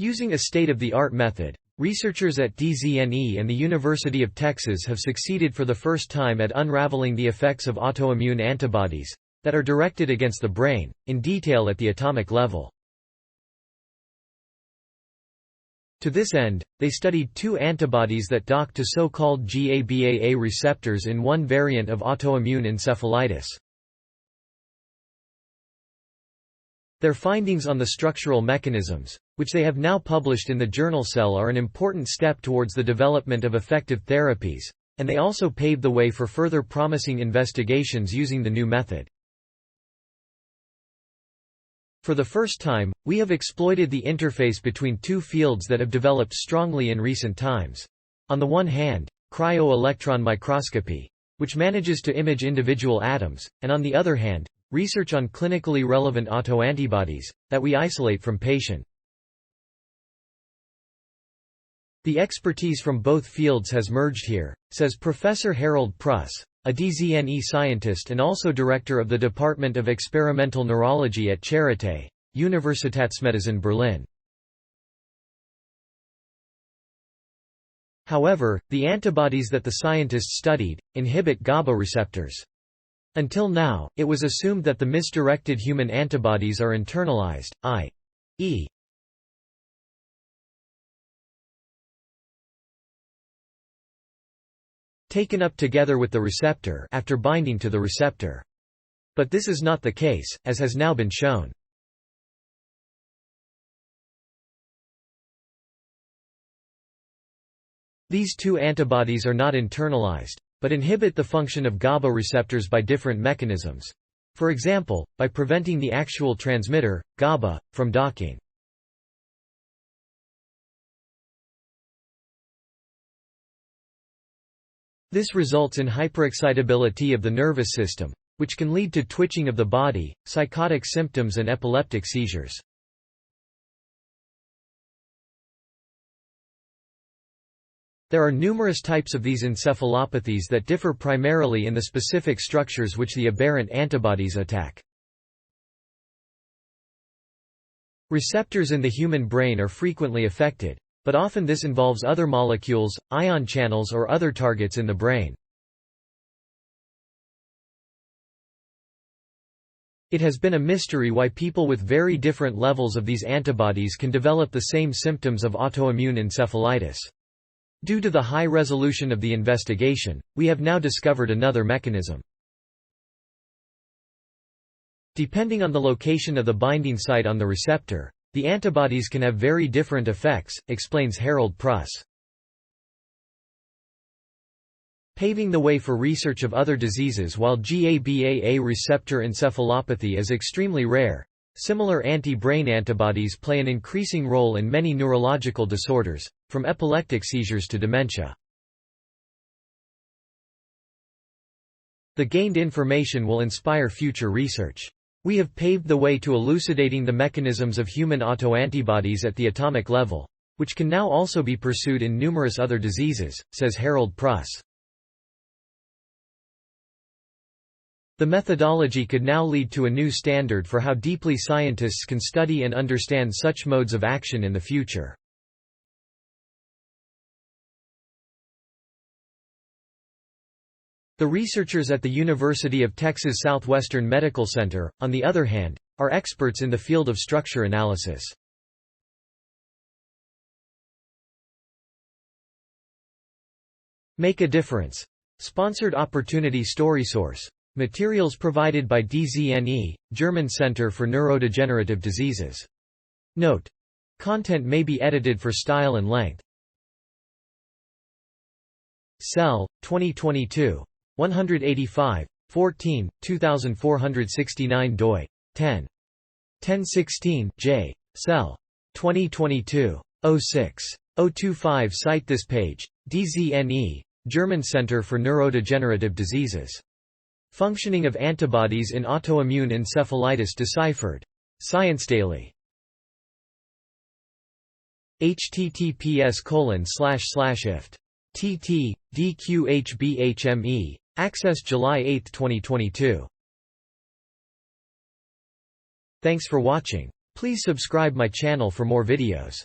Using a state-of-the-art method, researchers at DZNE and the University of Texas have succeeded for the first time at unraveling the effects of autoimmune antibodies that are directed against the brain, in detail at the atomic level. To this end, they studied two antibodies that dock to so-called GABAA receptors in one variant of autoimmune encephalitis. Their findings on the structural mechanisms, which they have now published in the journal Cell, are an important step towards the development of effective therapies, and they also pave the way for further promising investigations using the new method. For the first time, we have exploited the interface between two fields that have developed strongly in recent times. On the one hand, cryo-electron microscopy, which manages to image individual atoms, and on the other hand, research on clinically relevant autoantibodies that we isolate from patient. The expertise from both fields has merged here, says Professor Harald Prüß, a DZNE scientist and also director of the Department of Experimental Neurology at Charité, Universitätsmedizin Berlin. However, the antibodies that the scientists studied inhibit GABA receptors. Until now, it was assumed that the misdirected human antibodies are internalized, i.e. taken up together with the receptor after binding to the receptor. But this is not the case, as has now been shown. These two antibodies are not internalized, but inhibit the function of GABA receptors by different mechanisms. For example, by preventing the actual transmitter, GABA, from docking. This results in hyperexcitability of the nervous system, which can lead to twitching of the body, psychotic symptoms and epileptic seizures. There are numerous types of these encephalopathies that differ primarily in the specific structures which the aberrant antibodies attack. Receptors in the human brain are frequently affected, but often this involves other molecules, ion channels or other targets in the brain. It has been a mystery why people with very different levels of these antibodies can develop the same symptoms of autoimmune encephalitis. Due to the high resolution of the investigation, we have now discovered another mechanism. Depending on the location of the binding site on the receptor, the antibodies can have very different effects, explains Harald Prüß. Paving the way for research of other diseases. While GABAA receptor encephalopathy is extremely rare, similar anti-brain antibodies play an increasing role in many neurological disorders, from epileptic seizures to dementia. The gained information will inspire future research. We have paved the way to elucidating the mechanisms of human autoantibodies at the atomic level, which can now also be pursued in numerous other diseases, says Harald Prüß. The methodology could now lead to a new standard for how deeply scientists can study and understand such modes of action in the future. The researchers at the University of Texas Southwestern Medical Center, on the other hand, are experts in the field of structure analysis. Make a difference. Sponsored opportunity. StorySource. Materials provided by DZNE, German Center for Neurodegenerative Diseases. Note: content may be edited for style and length. Cell, 2022. 185, 14, 2469 doi. 10. 1016 J. Cell. 2022. 06. 025. Cite this page. DZNE, German Center for Neurodegenerative Diseases. Functioning of antibodies in autoimmune encephalitis deciphered. Science Daily. https://ift. tt. dqhbhme. Access July 8, 2022. Thanks for watching. Please subscribe my channel for more videos.